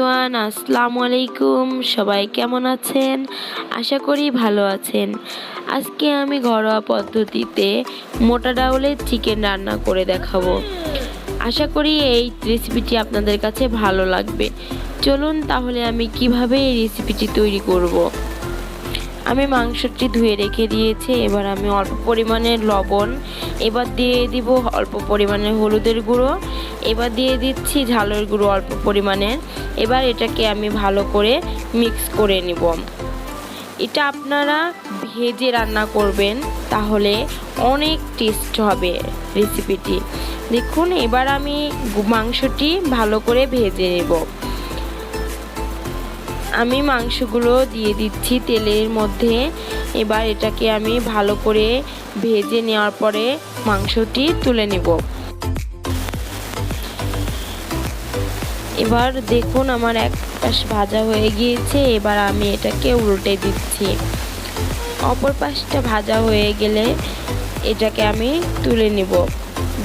Everyone, আসসালামু আলাইকুম। সবাই কেমন আছেন? আশা করি ভালো আছেন। আজকে আমি ঘরোয়া পদ্ধতিতে মোটা ডাউলের চিকেন রান্না করে দেখাবো। আশা করি এই রেসিপিটি আপনাদের কাছে ভালো লাগবে। চলুন তাহলে আমি কিভাবে এই রেসিপিটি তৈরি করব। আমি মাংসটি ধুয়ে রেখে দিয়েছি। এবার আমি অল্প পরিমাণে লবণ, এবার দিয়ে দিব অল্প পরিমাণে হলুদের গুঁড়ো, এবার দিয়ে দিচ্ছি ঝালের গুঁড়ো অল্প পরিমাণে। এবার এটাকে আমি ভালো করে মিক্স করে নিব। এটা আপনারা ভেজে রান্না করবেন, তাহলে অনেক টেস্ট হবে রেসিপিটি। দেখুন, এবার আমি মাংসটি ভালো করে ভেজে নেব। আমি মাংসগুলো দিয়ে দিচ্ছি তেলের মধ্যে। এবার এটাকে আমি ভালো করে ভেজে নেওয়ার পরে মাংসটি তুলে নেব। এবার দেখুন, আমার এক পাশ ভাজা হয়ে গিয়েছে। এবার আমি এটাকে উল্টে দিচ্ছি। অপর পাশটা ভাজা হয়ে গেলে এটাকে আমি তুলে নেব।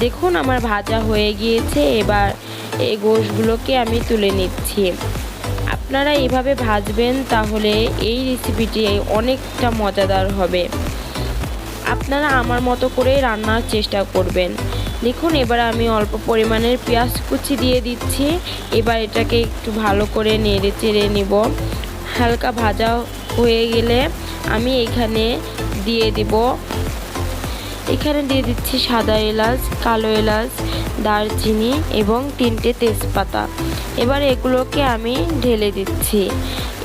দেখুন, আমার ভাজা হয়ে গিয়েছে। এবার এই গোশগুলোকে আমি তুলে নিচ্ছি। আপনারা এভাবে ভাজবেন, তাহলে এই রেসিপিটি অনেকটা মজাদার হবে। আপনারা আমার মতো করে রান্নার চেষ্টা করবেন। দেখুন, এবার আমি অল্প পরিমাণের পেঁয়াজ কুচি দিয়ে দিচ্ছি। এবার এটাকে একটু ভালো করে নেড়ে চেড়ে নিব। হালকা ভাজা হয়ে গেলে আমি এখানে দিয়ে দিচ্ছি সাদা এলাচ, কালো এলাচ, দারচিনি এবং 3টে তেজপাতা। এবার এগুলোকে আমি ঢেলে দিচ্ছি।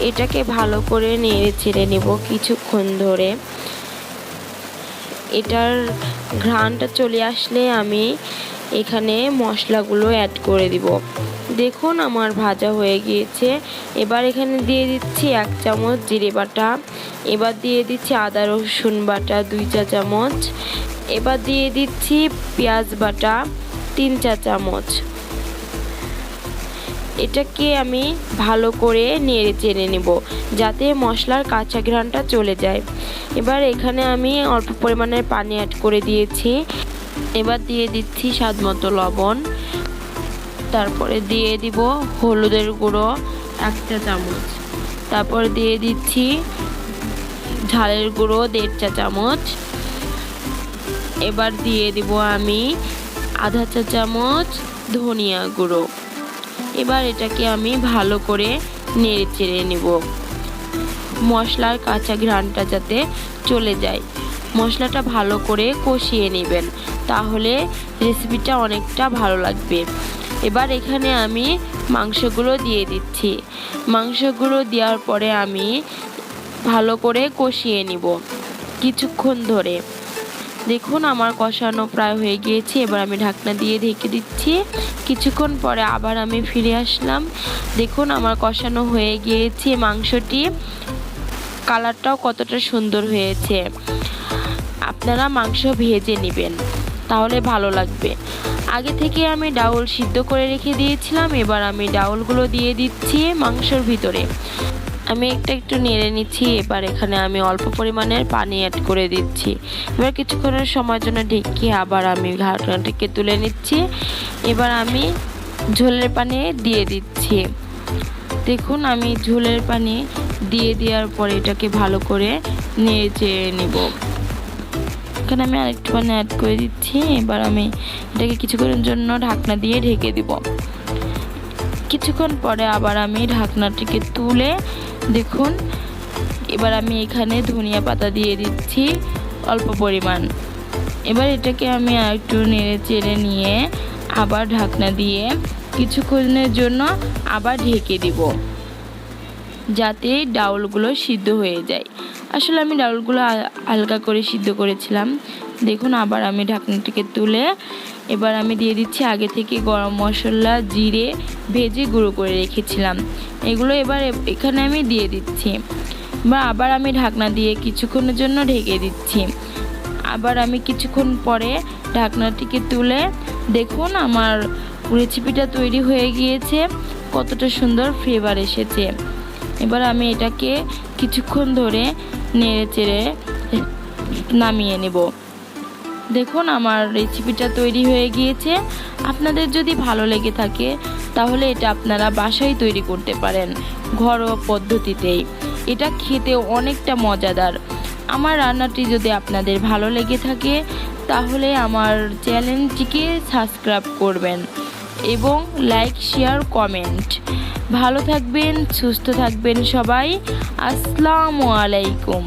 এটাকে ভালো করে নেড়ে চেড়ে নেব কিছুক্ষণ ধরে। এটার ঘ্রাণটা চলে আসলে আমি এখানে মশলাগুলো অ্যাড করে দিব। দেখুন, আমার ভাজা হয়ে গিয়েছে। এবার এখানে দিয়ে দিচ্ছি 1 চামচ জিরে বাটা। এবার দিয়ে দিচ্ছি আদা রসুন বাটা 2 চা চামচ। এবার দিয়ে দিচ্ছি পেঁয়াজ বাটা 3 চা চামচ। এটাকে আমি ভালো করে নেড়ে চেড়ে নেব, যাতে মশলার কাঁচা ঘ্রাণটা চলে যায়। এবার এখানে আমি অল্প পরিমাণের পানি অ্যাড করে দিয়েছি। এবার দিয়ে দিচ্ছি স্বাদ মতো লবণ। তারপরে দিয়ে দিব হলুদের গুঁড়ো 1 চা চামচ। তারপর দিয়ে দিচ্ছি ঝালের গুঁড়ো 1.5 চা চামচ। এবার দিয়ে দিব আমি আধা চা চামচ ধনিয়া গুঁড়ো। এবার এটাকে আমি ভালো করে নেড়ে চেড়ে নেব। মশলার কাঁচা ঘ্রাণটা যাতে চলে যায়, মশলাটা ভালো করে কষিয়ে নেবেন, তাহলে রেসিপিটা অনেকটা ভালো লাগবে। এবার এখানে আমি মাংসগুলো দিয়ে দিচ্ছি। মাংসগুলো দেওয়ার পরে আমি ভালো করে কষিয়ে নিব কিছুক্ষণ ধরে। দেখুন, আমার কষানো প্রায় হয়ে গিয়েছে। এবার আমি ঢাকনা দিয়ে ঢেকে দিচ্ছি। কিছুক্ষণ পরে আবার আমি ফিরে আসলাম। দেখুন, আমার কষানো হয়ে গিয়েছে মাংসটি। কালারটাও কতটা সুন্দর হয়েছে। আপনারা মাংস ভেজে নেবেন, তাহলে ভালো লাগবে। আগে থেকে আমি ডাউল সিদ্ধ করে রেখে দিয়েছিলাম। এবার আমি ডাউলগুলো দিয়ে দিচ্ছি মাংসের ভিতরে। আমি একটু নেড়ে নিচ্ছি। এবার এখানে আমি অল্প পরিমাণের পানি অ্যাড করে দিচ্ছি। এবার কিছুক্ষণের সময়ের জন্য ঢেকে আবার আমি ঢাকনাটিকে তুলে নিচ্ছি। এবার আমি ঝোলের পানি দিয়ে দিচ্ছি। দেখুন, আমি ঝোলের পানি দিয়ে দেওয়ার পরে এটাকে ভালো করে নেড়ে চেড়ে নেব। এখানে আমি আরেকটু পানি অ্যাড করে দিচ্ছি। এবার আমি এটাকে কিছুক্ষণের জন্য ঢাকনা দিয়ে ঢেকে দিব। কিছুক্ষণ পরে আবার আমি ঢাকনাটিকে তুলে দেখুন, এবার আমি এখানে ধনিয়া পাতা দিয়ে দিচ্ছি অল্প পরিমাণ। এবার এটাকে আমি একটু নেড়ে চেড়ে নিয়ে আবার ঢাকনা দিয়ে কিছুক্ষণের জন্য আবার ঢেকে দিব, যাতে ডাউলগুলো সিদ্ধ হয়ে যায়। আসলে আমি ডাউলগুলো হালকা করে সিদ্ধ করেছিলাম। দেখুন, আবার আমি ঢাকনাটিকে তুলে এবার আমি দিয়ে দিচ্ছি আগে থেকে গরম মশলা, জিরে ভেজে গুঁড়ো করে রেখেছিলাম। এগুলো এবার এখানে আমি দিয়ে দিচ্ছি। আবার আমি ঢাকনা দিয়ে কিছুক্ষণের জন্য ঢেকে দিচ্ছি। আবার আমি কিছুক্ষণ পরে ঢাকনাটিকে তুলে দেখুন, আমার রেসিপিটা তৈরি হয়ে গিয়েছে। কতটা সুন্দর ফ্লেভার এসেছে। এবার আমি এটাকে কিছুক্ষণ ধরে নেড়ে চেড়ে নামিয়ে নেব। দেখুন আমার রেসিপিটা তৈরি হয়ে গিয়েছে। আপনাদের যদি ভালো লেগে থাকে তাহলে এটা আপনারা বাসায় তৈরি করতে পারেন ঘরোয়া পদ্ধতিতেই। এটা খেতেও অনেকটা মজাদার। আমার রান্নাটি যদি আপনাদের ভালো লেগে থাকে তাহলে আমার চ্যানেলটিকে সাবস্ক্রাইব করবেন এবং লাইক শেয়ার কমেন্ট। ভালো থাকবেন, সুস্থ থাকবেন সবাই। আসসালামু আলাইকুম।